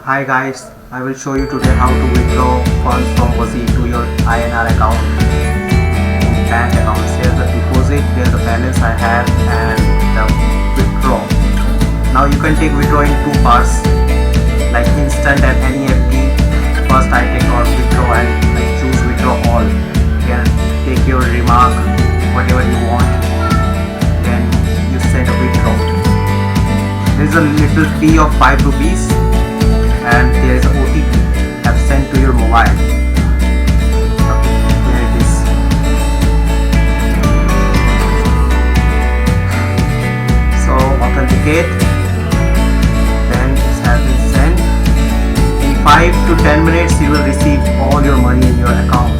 Hi guys, I will show you today how to withdraw funds from Wazirx to your INR account in bank accounts. Here's the deposit, here's the balance I have, and the withdraw. Now you can take withdraw in two parts, like instant and NEFT. First I take our withdraw and I choose withdraw all. You can take your remark, whatever you want, then you send a withdraw. There is a little fee of 5 rupees and there is a OTP have sent to your mobile. Okay, here it is. So authenticate, then it has been sent. In 5 to 10 minutes you will receive all your money in your account.